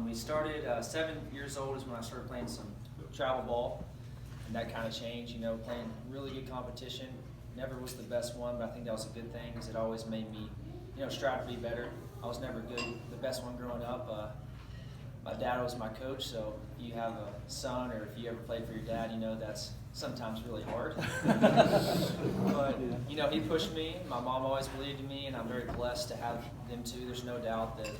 We started 7 years old is when I started playing some travel ball, and that kind of changed. Playing really good competition. Never was the best one, but I think that was a good thing because it always made me, strive to be better. I was never the best one growing up. My dad was my coach, so if you have a son or if you ever played for your dad, that's sometimes really hard. But, he pushed me. My mom always believed in me, and I'm very blessed to have them too. There's no doubt that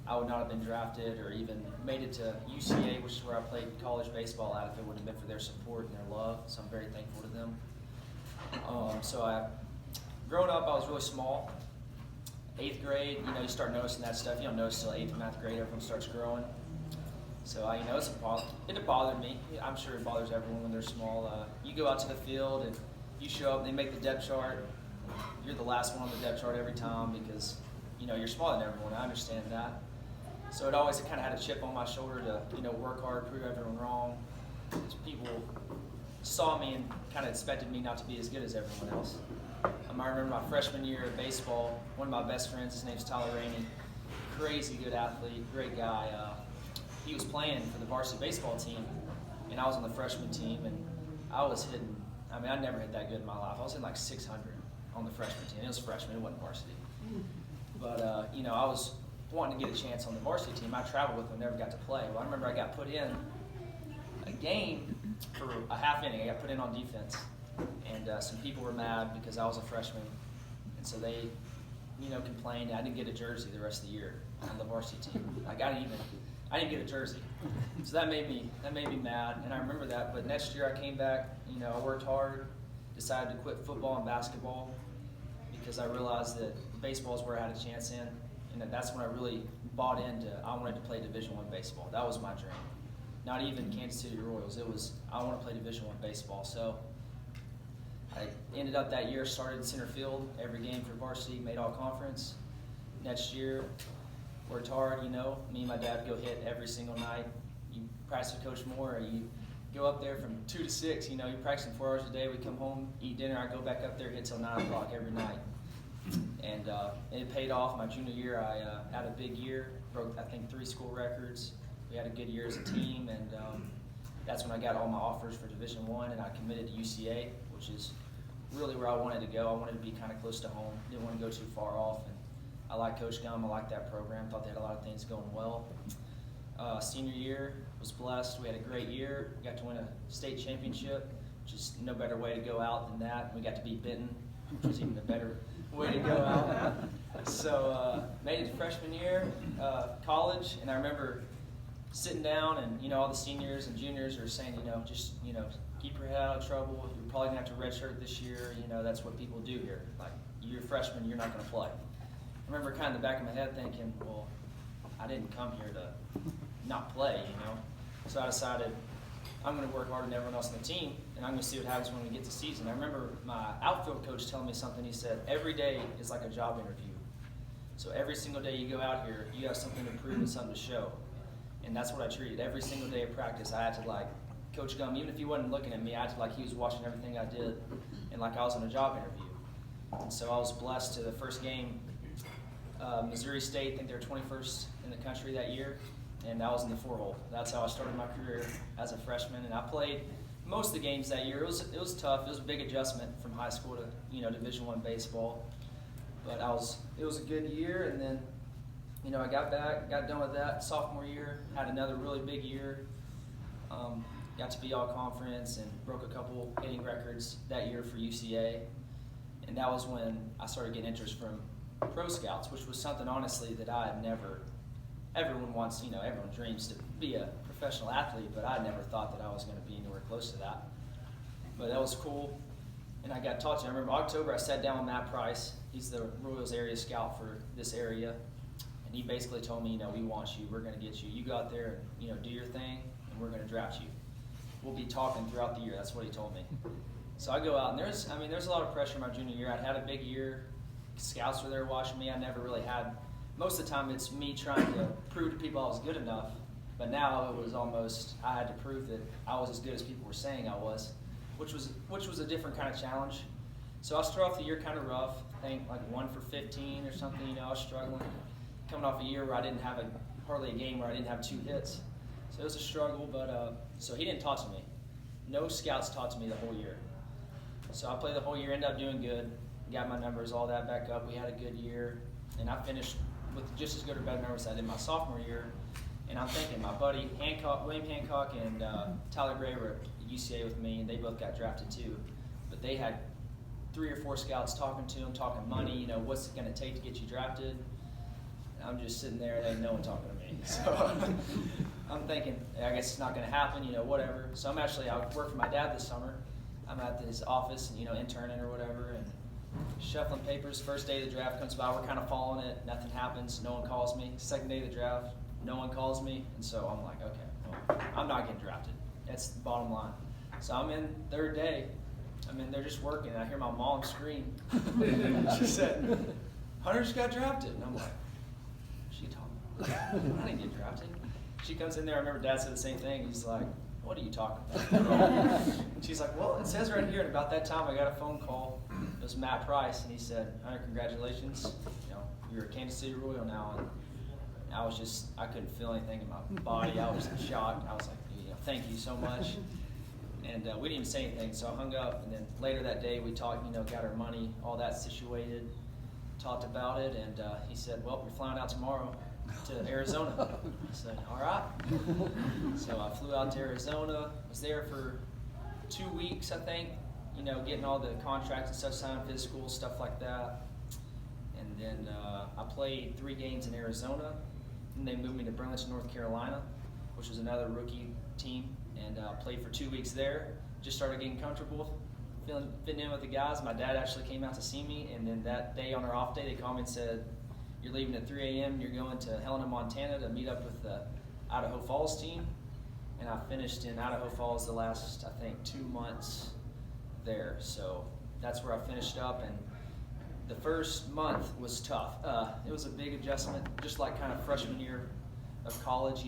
I would not have been drafted or even made it to UCA, which is where I played college baseball at, if it wouldn't have been for their support and their love. So I'm very thankful to them. Growing up, I was really small. 8th grade, you start noticing that stuff. You don't notice till 8th, 9th grade, everyone starts growing. So, it bothered me. I'm sure it bothers everyone when they're small. You go out to the field and you show up, they make the depth chart. You're the last one on the depth chart every time because, you're smaller than everyone. I understand that. So it always kind of had a chip on my shoulder to, work hard, prove everyone wrong. People saw me and kind of expected me not to be as good as everyone else. I remember my freshman year of baseball, one of my best friends, his name's Tyler Rainey, crazy good athlete, great guy. He was playing for the varsity baseball team, and I was on the freshman team, and I was hitting, I never hit that good in my life. I was hitting like 600 on the freshman team. It was freshman, it wasn't varsity. But, I was wanting to get a chance on the varsity team. I traveled with them, never got to play. Well, I remember I got put in a game for a half inning. I got put in on defense, and some people were mad because I was a freshman, and so they, complained. I didn't get a jersey the rest of the year on the varsity team. Like I didn't get a jersey, so that made me mad, and I remember that. But next year I came back. I worked hard, decided to quit football and basketball because I realized that baseball is where I had a chance in. And that's when I really bought into, I wanted to play Division I baseball. That was my dream. Not even Kansas City Royals. It was, I want to play Division I baseball. So I ended up that year, started in center field, every game for varsity, made all conference. Next year, worked hard, Me and my dad go hit every single night. You practice with Coach Moore, you go up there from 2 to 6, you're practicing 4 hours a day. We come home, eat dinner, I go back up there, hit till 9 o'clock every night. And it paid off. My junior year, I had a big year, broke, I think, 3 school records. We had a good year as a team, and that's when I got all my offers for Division I, and I committed to UCA, which is really where I wanted to go. I wanted to be kind of close to home, didn't want to go too far off, and I like Coach Gum, I like that program, thought they had a lot of things going well. Senior year, was blessed. We had a great year. We got to win a state championship, which is no better way to go out than that. We got to beat Benton, which was even a better way to go out. So made it to freshman year, college, and I remember sitting down and all the seniors and juniors are saying, just keep your head out of trouble. You're probably gonna have to redshirt this year. That's what people do here. Like you're a freshman, you're not gonna play. I remember kind of in the back of my head thinking, well, I didn't come here to not play, So I decided I'm going to work harder than everyone else on the team, and I'm going to see what happens when we get to season. I remember my outfield coach telling me something. He said, every day is like a job interview. So every single day you go out here, you have something to prove and something to show. And that's what I treated. Every single day of practice, I had to like, Coach Gum, even if he wasn't looking at me, I acted like he was watching everything I did and like I was in a job interview. And so I was blessed to the first game, Missouri State, I think they were 21st in the country that year. And I was in the 4-hole. That's how I started my career as a freshman. And I played most of the games that year. It was tough. It was a big adjustment from high school to Division I baseball. But it was a good year. And then I got back, got done with that. Sophomore year, had another really big year. Got to be all conference and broke a couple hitting records that year for UCA. And that was when I started getting interest from pro scouts, which was something honestly that I had never. Everyone wants, everyone dreams to be a professional athlete, but I never thought that I was going to be anywhere close to that. But that was cool, and I got taught to. I remember October, I sat down with Matt Price. He's the Royals area scout for this area, and he basically told me, we want you. We're going to get you. You go out there and, do your thing, and we're going to draft you. We'll be talking throughout the year. That's what he told me. So I go out, and there's a lot of pressure my junior year. I'd had a big year. Scouts were there watching me. I never really had. Most of the time it's me trying to prove to people I was good enough, but now it was almost I had to prove that I was as good as people were saying I was, which was a different kind of challenge. So I started off the year kind of rough, I think like 1 for 15 or something, I was struggling. Coming off a year where I didn't have hardly a game where I didn't have 2 hits. So it was a struggle, but so he didn't talk to me. No scouts talked to me the whole year. So I played the whole year, ended up doing good, got my numbers, all that back up. We had a good year, and I finished with just as good or better numbers as I did my sophomore year. And I'm thinking my buddy William Hancock and Tyler Gray were at UCA with me, and they both got drafted too. But they had 3 or 4 scouts talking to them, talking money, what's it going to take to get you drafted? And I'm just sitting there, there ain't no one talking to me. So I'm thinking, I guess it's not going to happen, whatever. So I work for my dad this summer. I'm at his office, and, interning or whatever, and shuffling papers. First day of the draft comes by, we're kind of following it, nothing happens, no one calls me. Second day of the draft, no one calls me, and so I'm like, okay, well, I'm not getting drafted. That's the bottom line. So I'm in third day. I'm in there just working, and I hear my mom scream. She said, Hunter just got drafted. And I'm like, she talking? I didn't get drafted. She comes in there, I remember Dad said the same thing. He's like, what are you talking about? She's like, well, it says right here, and about that time I got a phone call. It was Matt Price, and he said, Hunter, congratulations. You're a Kansas City Royal now. And I couldn't feel anything in my body. I was in shock. I was like, thank you so much. And we didn't even say anything, so I hung up. And then later that day, we talked, got our money, all that situated, talked about it. And he said, well, we're flying out tomorrow to Arizona. I said, all right. So I flew out to Arizona, was there for 2 weeks, I think, getting all the contracts and stuff signed, physical, stuff like that. And then I played 3 games in Arizona. And they moved me to Burlington, North Carolina, which was another rookie team, and played for 2 weeks there. Just started getting comfortable, fitting in with the guys. My dad actually came out to see me, and then that day on our off day, they called me and said, you're leaving at 3 a.m., you're going to Helena, Montana to meet up with the Idaho Falls team. And I finished in Idaho Falls the last, I think, 2 months there. So that's where I finished up, and the first month was tough. It was a big adjustment, just like kind of freshman year of college,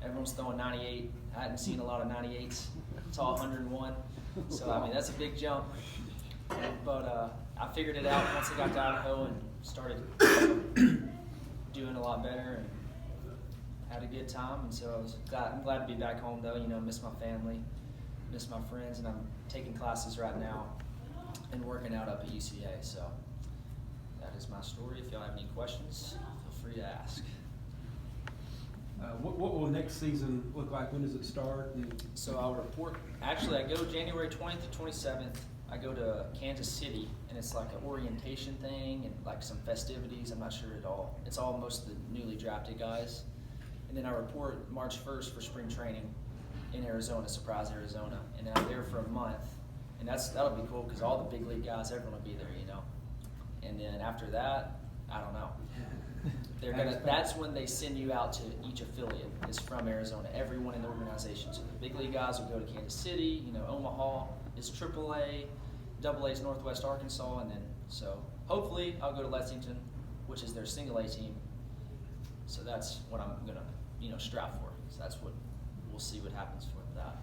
Everyone's throwing 98. I hadn't seen a lot of 98s. It's all 101. So, that's a big jump. But I figured it out once I got to Idaho and started doing a lot better and had a good time. And so I'm glad to be back home, though. Miss my family, miss my friends, and I'm taking classes right now and working out up at UCA. So that is my story. If y'all have any questions, feel free to ask. What will next season look like? When does it start? So I'll report. Actually, I go January 20th to 27th. I go to Kansas City, and it's like an orientation thing and like some festivities. I'm not sure at all. It's all most of the newly drafted guys. And then I report March 1st for spring training in Arizona, Surprise, Arizona. And then I'm there for a month. And that'll be cool because all the big league guys, everyone will be there, And then after that, I don't know. That's when they send you out to each affiliate is from Arizona, everyone in the organization. So the big league guys will go to Kansas City, Omaha is AAA, AA is Northwest Arkansas, and then so hopefully I'll go to Lexington, which is their single A team. So that's what I'm gonna strive for. So that's what we'll see what happens for that.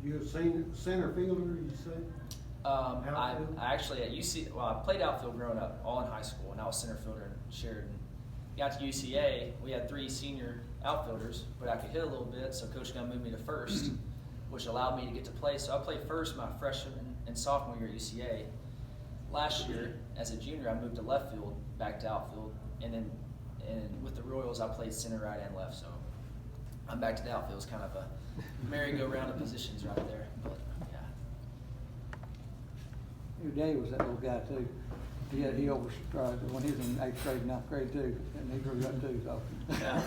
You're a center fielder, you say? I actually at UC. Well, I played outfield growing up, all in high school, and I was center fielder in Sheridan. Got to UCA, we had 3 senior outfielders, but I could hit a little bit, so Coach Gunn moved me to first, which allowed me to get to play. So I played first my freshman and sophomore year at UCA. Last year, as a junior, I moved to left field, back to outfield, and with the Royals, I played center, right, and left. So I'm back to the outfield. It's kind of a merry-go-round of positions right there. But yeah. Your daddy was that little guy too. He when he was in 8th grade, 9th grade too, and he grew up too. So Yeah,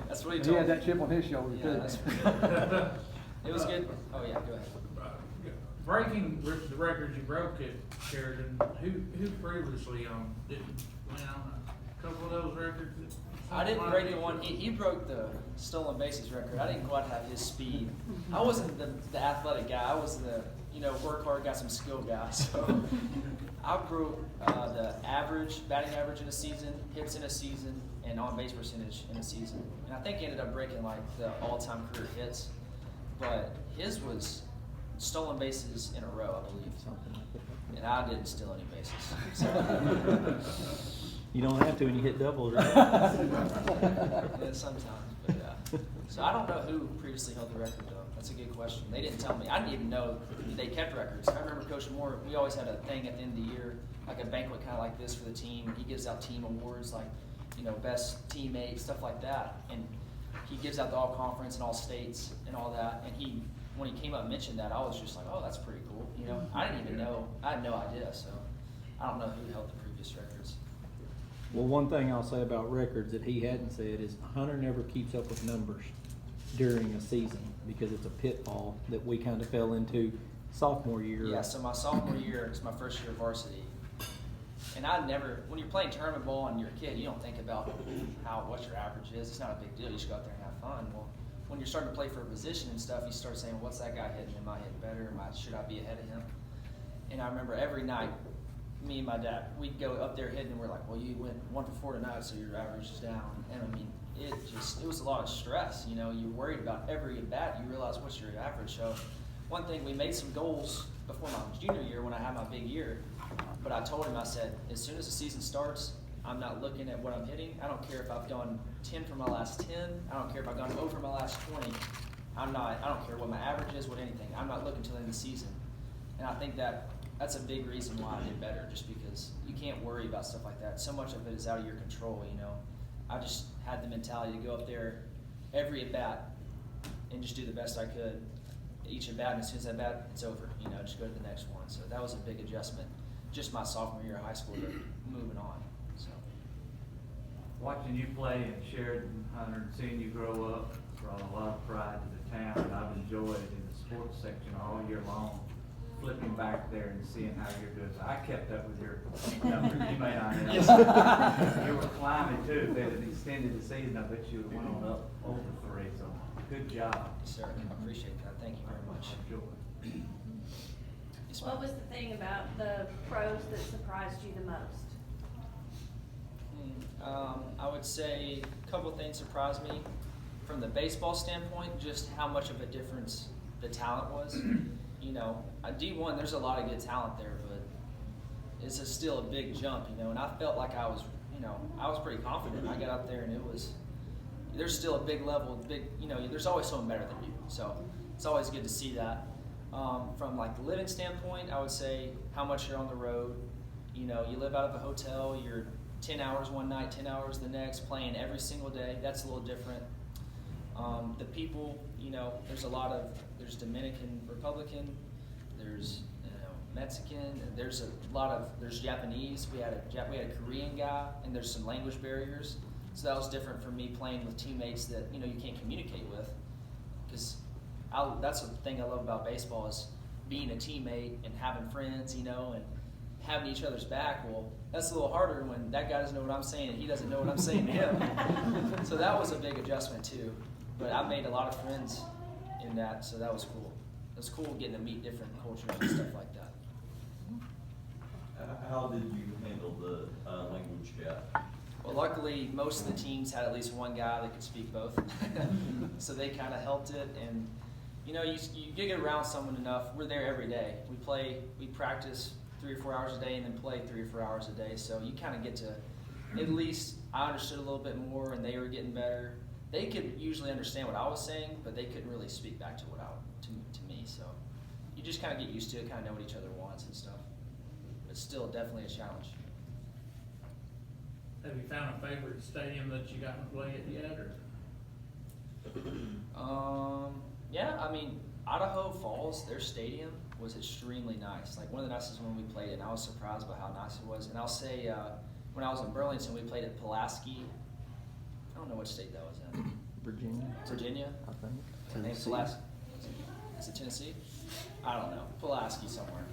that's what he he told had me. that chip on his shoulder Yeah, too. it was good. Oh yeah, go ahead. Breaking the records you broke at Sheridan, who previously didn't win on a couple of those records? I didn't break the one. He broke the stolen bases record. I didn't quite have his speed. I wasn't the athletic guy. I was the work hard, got some skill guy. So I broke the batting average in a season, hits in a season, and on base percentage in a season. And I think he ended up breaking like the all-time career hits. But his was stolen bases in a row, I believe. And I didn't steal any bases. So You don't have to when you hit doubles, right? Yeah, sometimes, but so I don't know who previously held the record though. That's a good question. They didn't tell me. I didn't even know they kept records. I remember Coach Moore. We always had a thing at the end of the year, like a banquet kind of like this for the team. He gives out team awards, like best teammate, stuff like that, and he gives out the all conference and all states and all that. And when he came up and mentioned that, I was just like, oh, that's pretty cool. I didn't even know. I had no idea. So I don't know who held the previous records. Well, one thing I'll say about records that he hadn't said is Hunter never keeps up with numbers during a season because it's a pitfall that we kind of fell into sophomore year. Yeah, so my sophomore year is my first year of varsity. And when you're playing tournament ball and you're a kid, you don't think about what your average is. It's not a big deal. You just go out there and have fun. Well, when you're starting to play for a position and stuff, you start saying, what's that guy hitting? Am I hitting better? Should I be ahead of him? And I remember every night, me and my dad, we'd go up there hitting, and we're like, well, you went 1 for 4 tonight, so your average is down. And I mean, it was a lot of stress. You're worried about every at bat. You realize what's your average. So one thing, we made some goals before my junior year when I had my big year. But I told him, I said, as soon as the season starts, I'm not looking at what I'm hitting. I don't care if I've gone 10 for my last 10. I don't care if I've gone over my last 20. I don't care what my average is, what anything. I'm not looking till the end of the season. And I think that's a big reason why I did better, just because you can't worry about stuff like that. So much of it is out of your control, I just had the mentality to go up there every at bat and just do the best I could each at bat, and as soon as I bat, it's over. Just go to the next one. So that was a big adjustment, just my sophomore year of high school to moving on. So watching you play in Sheridan, Hunter, and seeing you grow up brought a lot of pride to the town, and I've enjoyed in the sports section all year long, flipping back there and seeing how you're doing. So I kept up with your numbers. You may not have. You were climbing too. If they had extended the season, I bet you would have went on up over 3. So good job. Yes, sir. I appreciate that. Thank you very much. Enjoy. Yes, ma'am. What was the thing about the pros that surprised you the most? I would say a couple things surprised me. From the baseball standpoint, just how much of a difference the talent was. At D1, there's a lot of good talent there, but it's still a big jump, and I felt like I was pretty confident. I got up there and there's still a big level, there's always someone better than you. So it's always good to see that. From like the living standpoint, I would say how much you're on the road. You live out of a hotel, you're 10 hours one night, 10 hours the next, playing every single day. That's a little different. The people, there's Dominican Republican, there's Mexican, there's Japanese. We had a Korean guy, and there's some language barriers. So that was different for me playing with teammates that you can't communicate with, because that's the thing I love about baseball is being a teammate and having friends, and having each other's back. Well, that's a little harder when that guy doesn't know what I'm saying and he doesn't know what I'm saying to him. So that was a big adjustment too. But I made a lot of friends in that, so that was cool. It was cool getting to meet different cultures and stuff like that. How did you handle the language gap? Well, luckily, most of the teams had at least one guy that could speak both. So they kind of helped it. And, you get around someone enough. We're there every day. We practice 3 or 4 hours a day and then play 3 or 4 hours a day. So you kind of get to, at least I understood a little bit more and they were getting better. They could usually understand what I was saying, but they couldn't really speak back to to me. So you just kind of get used to it, kind of know what each other wants and stuff. But still, definitely a challenge. Have you found a favorite stadium that you got to play at yet, or? Yeah, Idaho Falls, their stadium was extremely nice. Like one of the nicest when we played it, and I was surprised by how nice it was. And I'll say, when I was in Burlington, we played at Pulaski. I don't know which state that was in. Virginia? I think. Tennessee. Is it Tennessee? I don't know. Pulaski somewhere.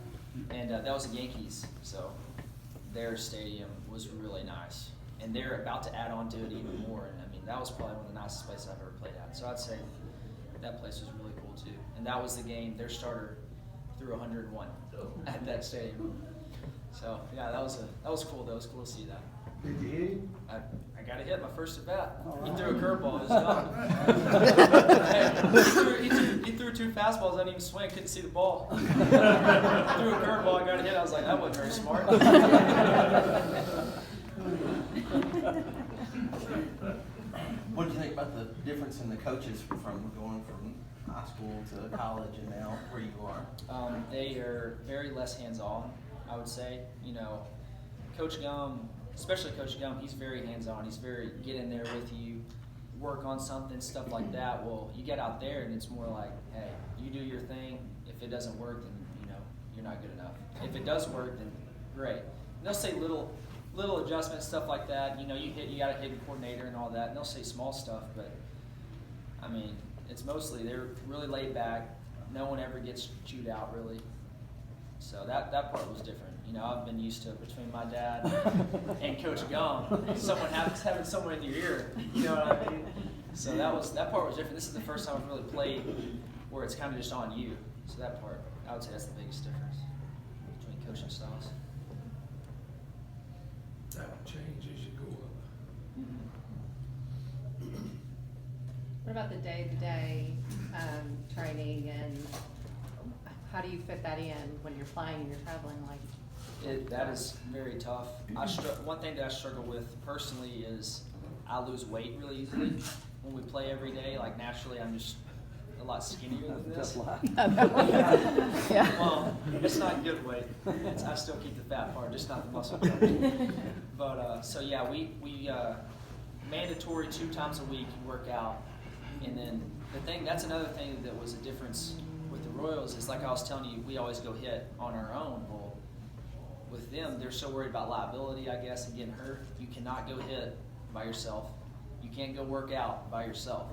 And that was the Yankees, so their stadium was really nice. And they're about to add on to it even more. And that was probably one of the nicest places I've ever played at. So I'd say that place was really cool too. And that was the game, their starter threw 101 at that stadium. So yeah, that was cool. That was cool to see that. Did you hit him? I got a hit my first at bat. He threw a curveball. He threw 2 fastballs. I didn't even swing. Couldn't see the ball. Threw a curveball. I got a hit. I was like, that wasn't very smart. What did you think about the difference in the coaches from going from high school to college and now where you are? They are very less hands-on, I would say. You know, Coach Gum, especially Coach Gum, he's very hands-on. He's very get in there with you, work on something, stuff like that. Well, you get out there and it's more like, hey, you do your thing. If it doesn't work, then you know you're not good enough. If it does work, then great. And they'll say little adjustments, stuff like that. You know, you got a hidden coordinator and all that. And they'll say small stuff, but I mean, it's mostly they're really laid back. No one ever gets chewed out really. So that part was different. You know, I've been used to it between my dad and Coach Gum. Someone having someone in your ear. You know what I mean? So that part was different. This is the first time I've really played where it's kind of just on you. So that part, I would say that's the biggest difference between coaching styles. That will change as you go up. What about the day-to-day training, and how do you fit that in when you're playing and you're traveling like? That is very tough. One thing that I struggle with personally is I lose weight really easily when we play every day. Like naturally, I'm just a lot skinnier than this. Yeah. Well, it's not good weight. I still keep the fat part, just not the muscle part. But so yeah, we mandatory 2 times a week you work out, and then that's another thing that was a difference with the Royals is like I was telling you, we always go hit on our own. Well, with them, they're so worried about liability, I guess, and getting hurt. You cannot go hit by yourself. You can't go work out by yourself.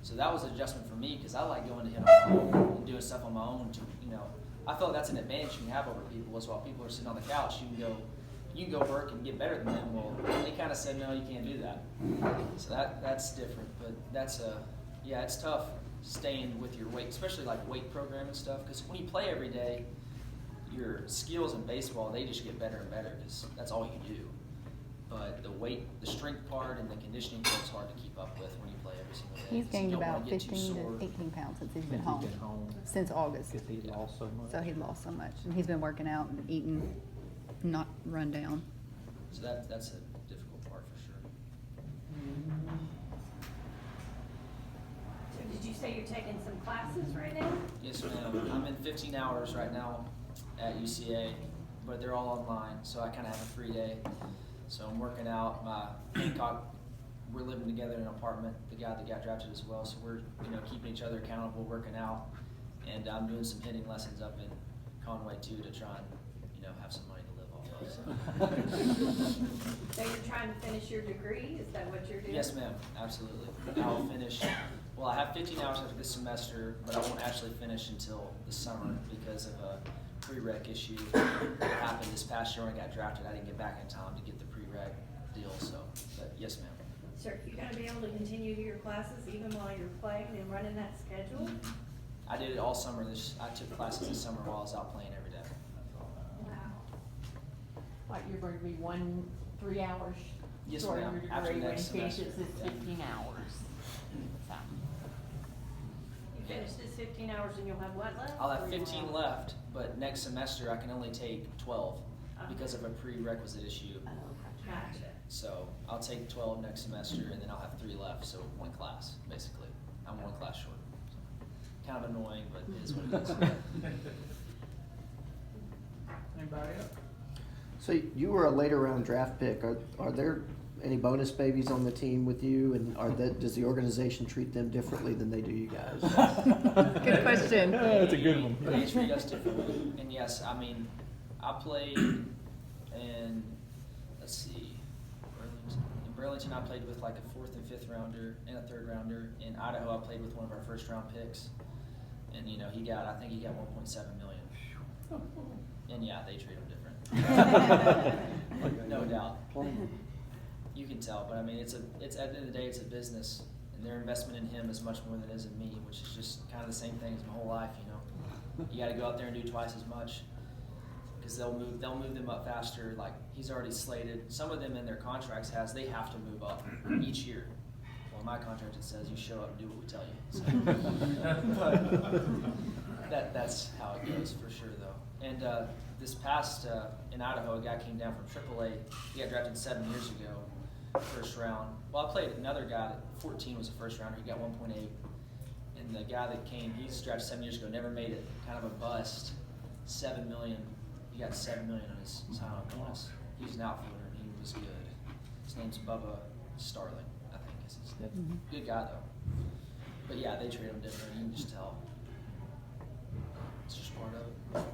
So that was an adjustment for me because I like going to hit on my own and doing stuff on my own. I feel like that's an advantage you can have over people. Is while people are sitting on the couch, you can go work and get better than them. Well, they kind of said no, you can't do that. So that's different. But it's tough staying with your weight, especially like weight program and stuff. Because when you play every day, your skills in baseball they just get better and better because that's all you do. But the strength part and the conditioning part is hard to keep up with when you play every single day. He's gained You don't about wanna get too 15 sore. to 18 pounds since he's Since been home. Since August. Because he lost so much. So he lost so much, and he's been working out and eating, not run down. So that's a difficult part for sure. So did you say you're taking some classes right now? Yes, ma'am. I'm in 15 hours right now at UCA, but they're all online, so I kind of have a free day. So I'm working out. We're living together in an apartment. The guy that got drafted as well, so we're keeping each other accountable, working out, and I'm doing some hitting lessons up in Conway too to try and have some money to live off of. So you're trying to finish your degree? Is that what you're doing? Yes, ma'am. Absolutely. I'll finish. Well, I have 15 hours after this semester, but I won't actually finish until the summer because of a prereq issue that happened this past year when I got drafted. I didn't get back in time to get the prereq deal. So, but yes, ma'am. So are you going to be able to continue your classes even while you're playing and running that schedule? I did it all summer. I took classes this summer while I was out playing every day. Wow. Like you're going to be 3 hours Yes, short of ma'am. your After degree when next you finish semester. this Yeah. 15 hours. So. You finish this 15 hours and you'll have what left? I'll have Or you 15 won't? left, but next semester I can only take 12 because of a prerequisite issue. Gotcha. So I'll take 12 next semester, and then I'll have 3 left, so 1 class, basically. I'm 1 class short. So, kind of annoying, but it is what it is. Anybody else? So you were a later round draft pick. Are there any bonus babies on the team with you, and does the organization treat them differently than they do you guys? Good question. That's a good one. They treat us differently. And yes, I mean, I played in, let's see, in Burlington I played with like a 4th and 5th rounder and a 3rd rounder. In Idaho I played with one of our 1st round picks. And I think he got 1.7 million. And yeah, they treat him different. No doubt. You can tell, but I mean, it's at the end of the day, it's a business, and their investment in him is much more than it is in me, which is just kind of the same thing as my whole life. You got to go out there and do twice as much because they'll move them up faster. Like he's already slated. Some of them in their contracts they have to move up each year. Well, in my contract it says you show up and do what we tell you. So. But that's how it goes for sure, though. And this past in Idaho, a guy came down from AAA. He got drafted 7 years ago. first round. Well, I played another guy that 14 was a first rounder. He got 1.8. And the guy that came, he was drafted 7 years ago, never made it. Kind of a bust. $7 million. He got $7 million on his sign-on bonus. He was an outfielder and he was good. His name's Bubba Starling, I think is his name. Good guy though. But yeah, they treat him different. You can just tell. It's just part of it.